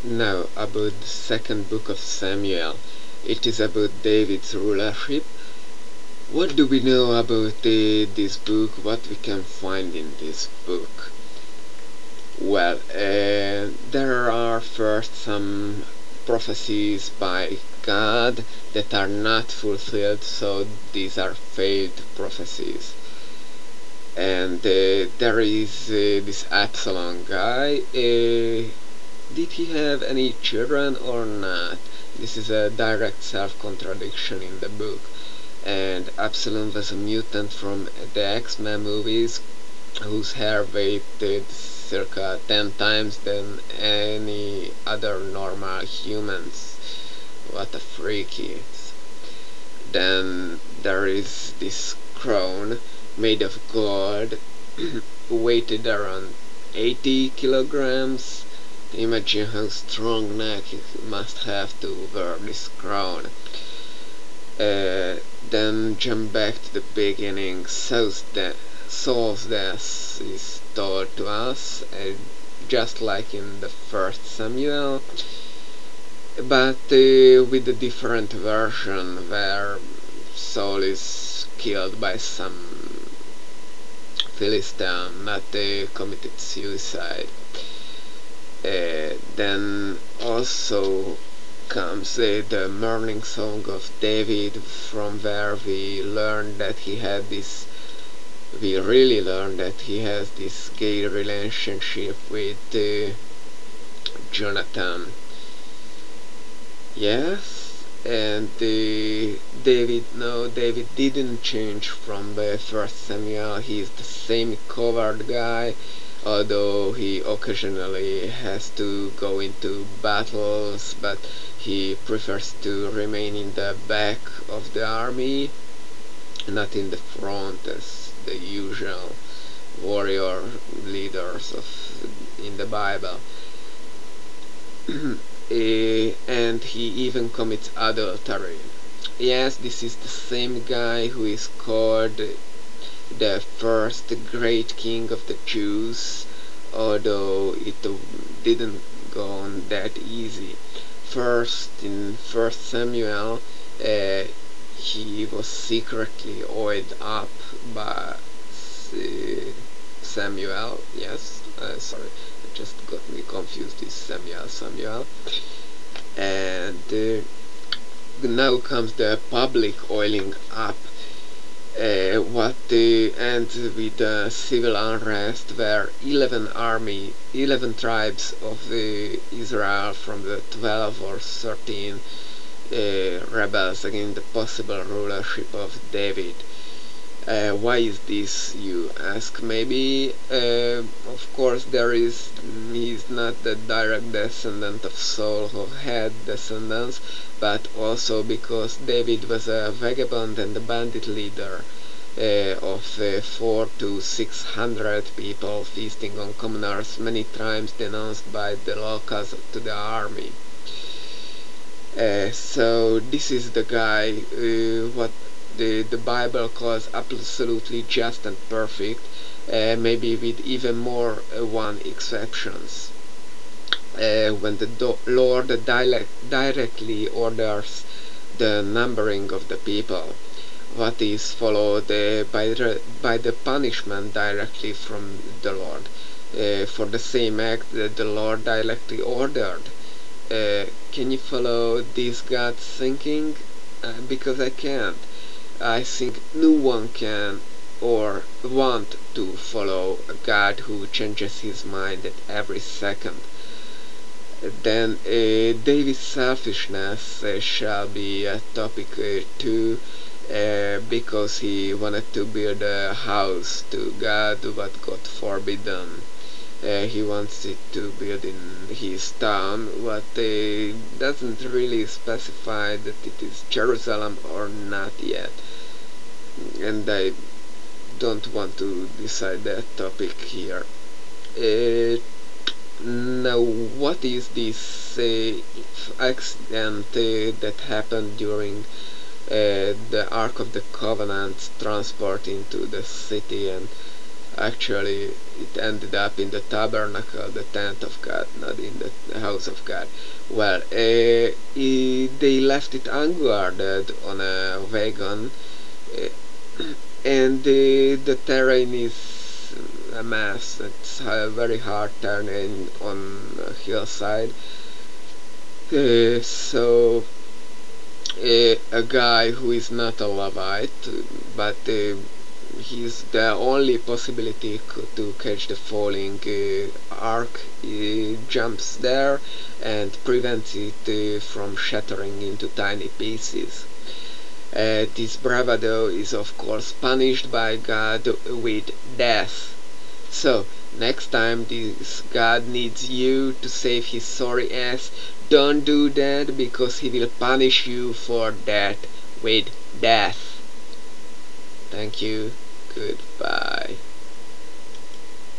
Now about the second book of Samuel. It is about David's rulership. What do we know about this book? What we can find in this book? Well, there are first some prophecies by God that are not fulfilled, so these are failed prophecies. And there is this Absalom guy. Did he have any children or not? This is a direct self-contradiction in the book. And Absalom was a mutant from the X-Men movies whose hair weighed circa 10 times than any other normal humans. What a freak he is. Then there is this crown made of gold, weighted around 80 kilograms. Imagine how strong neck you must have to wear this crown. Then jump back to the beginning. Saul's death is told to us, just like in the first Samuel, but with a different version where Saul is killed by some Philistine, not committed suicide. Then also comes the morning song of David, from where we learn that he had this we really learn that he has this gay relationship with Jonathan. Yes, and David didn't change from the first Samuel. He's the same coward guy, although he occasionally has to go into battles, but he prefers to remain in the back of the army, not in the front as the usual warrior leaders in the Bible. And he even commits adultery. Yes, this is the same guy who is called the first great king of the Jews, although it didn't go on that easy. First, in 1 Samuel, he was secretly oiled up by Samuel. Yes, sorry, it just got me confused. This Samuel. And now comes the public oiling up. What ends with civil unrest, where 11 tribes of Israel from the 12 or 13 rebels against the possible rulership of David. Why is this, you ask? Maybe, of course, he's not the direct descendant of Saul who had descendants, but also because David was a vagabond and a bandit leader of 400 to 600 people feasting on commoners, many times denounced by the locals to the army. So this is the guy, what the Bible calls absolutely just and perfect, maybe with even more one exceptions. When the Lord directly orders the numbering of the people, what is followed by the punishment directly from the Lord for the same act that the Lord directly ordered. Can you follow this God's thinking? Because I can't. I think no one can or want to follow a God who changes his mind at every second. Then David's selfishness shall be a topic too, because he wanted to build a house to God, but got forbidden. He wants it to build in his town, but doesn't really specify that it is Jerusalem or not yet. And I don't want to decide that topic here. Now, what is this accident that happened during the Ark of the Covenant transport into the city, and Actually, it ended up in the tabernacle, the tent of God, not in the house of God. Well, they left it unguarded on a wagon, uh, and the terrain is a mess. It's a very hard terrain on a hillside. So a guy who is not a Levite, but he's the only possibility to catch the falling ark. Jumps there and prevents it from shattering into tiny pieces. This bravado is of course punished by God with death. So, next time this God needs you to save his sorry ass, don't do that because he will punish you for that with death. Thank you. Goodbye.